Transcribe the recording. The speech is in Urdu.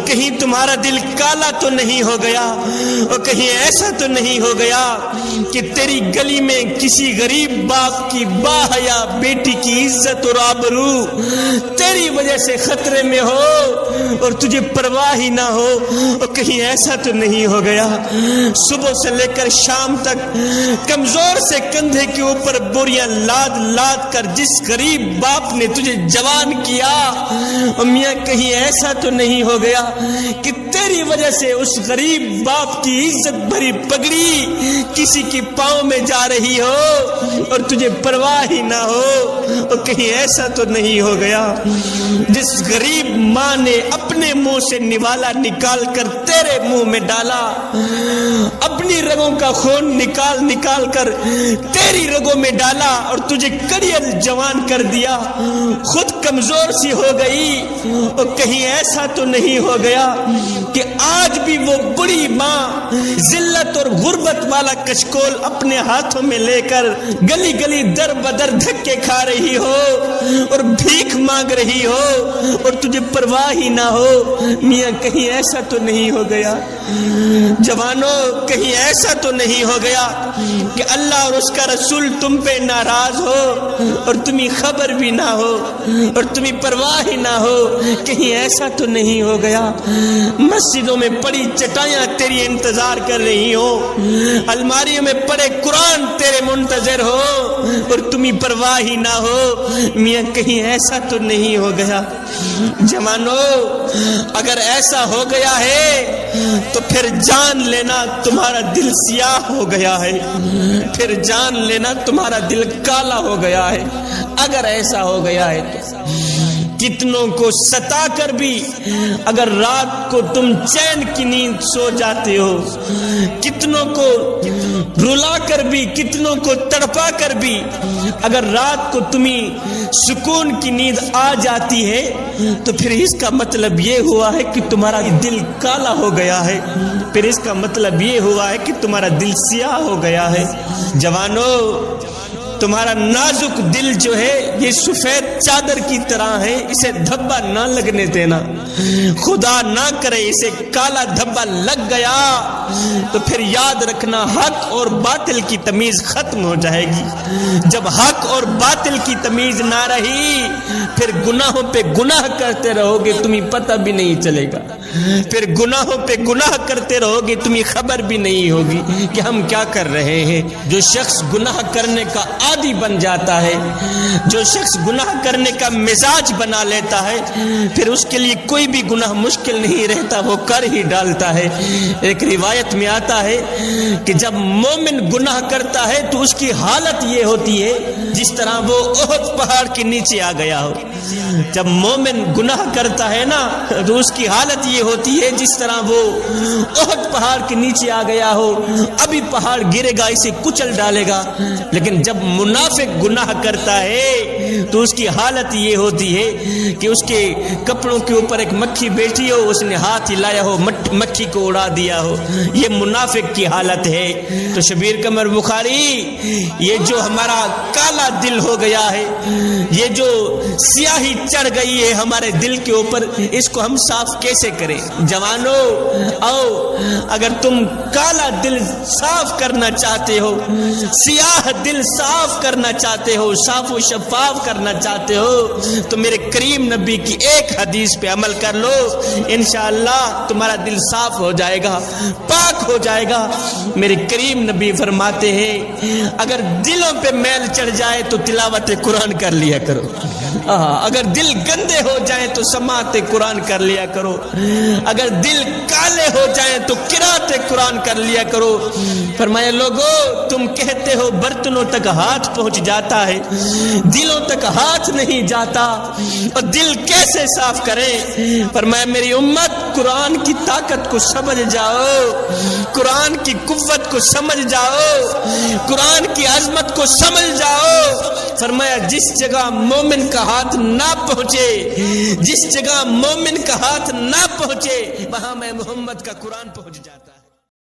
کہیں تمہارا دل کالا تو نہیں ہو گیا، اور کہیں ایسا تو نہیں ہو گیا کہ تیری گلی میں کسی غریب باپ کی باحیا بیٹی کی عزت اور آبرو تیری وجہ سے خطرے میں ہو اور تجھے پرواہ ہی نہ ہو، اور کہیں ایسا تو نہیں ہو گیا صبح سے لے کر شام تک کمزور سے کندھے کے اوپر بوریاں لاد لاد کر جس غریب باپ نے تجھے جوان کیا، اور میاں کہیں ایسا تو نہیں ہو گیا کہ تیری وجہ سے اس غریب باپ کی عزت بھری پگڑی کسی کے پاؤں میں جا رہی ہو اور تجھے پرواہ ہی نہ ہو، اور کہیں ایسا تو نہیں ہو گیا جس غریب ماں نے اپنے منہ سے نوالا نکال کر تیرے منہ میں ڈالا، اپنی رگوں کا خون نکال نکال کر تیری رگوں میں ڈالا اور تجھے کڑیل جوان کر دیا، خود کمزور سی ہو گئی، اور کہیں ایسا تو نہیں ہو گیا کہ آج بھی وہ بڑی ماں ذلت اور غربت والا کچکول اپنے ہاتھوں میں لے کر گلی گلی در بدر دھکے کھا رہی ہو اور بھیک مانگ رہی ہو اور تجھے پرواہ ہی نہ ہو۔ میاں کہیں ایسا تو نہیں ہو گیا، جوانوں کہیں ایسا تو نہیں ہو گیا کہ اللہ اور اس کا رسول تم پہ ناراض ہو اور تمہیں خبر بھی نہ ہو اور تمہیں پرواہ ہی نہ ہو، کہیں ایسا تو نہیں ہو گیا مسجدوں میں پڑی چٹائیاں تیری انتظار کر رہی ہو، الماریوں میں پڑے قرآن تیرے منتظر ہو اور تمہیں پرواہ ہی نہ ہو۔ میاں کہیں ایسا تو نہیں ہو گیا، جوانوں اگر ایسا ہو گیا ہے تو پھر جان لینا تمہارا دل سیاہ ہو گیا ہے، پھر جان لینا تمہارا دل کالا ہو گیا ہے اگر ایسا ہو گیا ہے تو۔ کتنوں کو ستا کر بھی اگر رات کو تم چین کی نیند سو جاتے ہو، کتنوں کو رلا کر بھی، کتنوں کو تڑپا کر بھی اگر رات کو تمہیں سکون کی نیند آ جاتی ہے تو پھر اس کا مطلب یہ ہوا ہے کہ تمہارا دل کالا ہو گیا ہے، پھر اس کا مطلب یہ ہوا ہے کہ تمہارا دل سیاہ ہو گیا ہے۔ جوانوں تمہارا نازک دل جو ہے یہ سفید چادر کی طرح ہے، اسے دھبا نہ لگنے دینا، خدا نہ کرے اسے کالا دھبا لگ گیا تو پھر یاد رکھنا حق اور باطل کی تمیز ختم ہو جائے گی۔ جب حق اور باطل کی تمیز نہ رہی پھر گناہوں پہ گناہ کرتے رہو گے، تمہیں پتہ بھی نہیں چلے گا، پھر گناہوں پہ گناہ کرتے رہو گے، تمہیں خبر بھی نہیں ہوگی کہ ہم کیا کر رہے ہیں۔ جو شخص گناہ کرنے کا عادی بن جاتا ہے، جو شخص گناہ کرنے کا مزاج بنا لیتا ہے، پھر اس کے لیے کوئی بھی گناہ مشکل نہیں رہتا، وہ کر ہی ڈالتا ہے۔ ایک روایت میں آتا ہے کہ جب مومن گناہ کرتا ہے تو اس کی حالت یہ ہوتی ہے جس طرح وہ احد پہاڑ کے نیچے آ گیا ہو۔ جب مومن گناہ کرتا ہے نا تو اس کی حالت یہ ہوتی ہے جس طرح وہ احد پہاڑ کے نیچے آ گیا ہو، ابھی پہاڑ گرے گا اسے کچل ڈالے گا، لیکن جب منافق گناہ کرتا ہے تو اس کی حالت یہ ہوتی ہے کہ اس کے کپڑوں کے اوپر ایک مکھی بیٹھی ہو، اس نے ہاتھ ہلایا ہو، مکھی کو اڑا دیا ہو، یہ منافق کی حالت ہے۔ تو شبیر قمر بخاری یہ جو ہمارا کالا دل ہو گیا ہے، یہ جو سیاہی چڑھ گئی ہے ہمارے دل کے اوپر، اس کو ہم صاف کیسے کریں؟ جوانوں آؤ، اگر تم کالا دل صاف کرنا چاہتے ہو، سیاہ دل صاف کرنا چاہتے ہو، صاف و شفاف کرنا چاہتے ہو تو میرے کریم نبی کی ایک حدیث پہ عمل کر لو، انشاءاللہ تمہارا دل صاف ہو جائے گا، پاک ہو جائے گا۔ میرے کریم نبی فرماتے ہیں اگر دلوں پہ میل چڑھ جائے تو تلاوت قرآن کر لیا کرو، اگر دل گندے ہو جائیں تو سماعت قرآن کر لیا کرو، اگر دل کالے ہو جائیں تو قرات قرآن کر لیا کرو۔ فرمایا لوگو تم کہتے ہو برتنوں تک ہاتھ پہنچ جاتا ہے، دلوں تک ہاتھ نہیں جاتا، اور دل کیسے صاف کریں؟ فرمایا میری امت قرآن کی طاقت کو سمجھ جاؤ، قرآن کی قوت کو سمجھ جاؤ، قرآن کی عظمت کو سمجھ جاؤ۔ فرمایا جس جگہ مومن کا ہاتھ نہ پہنچے، جس جگہ مومن کا ہاتھ نہ پہنچے وہاں میں محمد کا قرآن پہنچ جاتا۔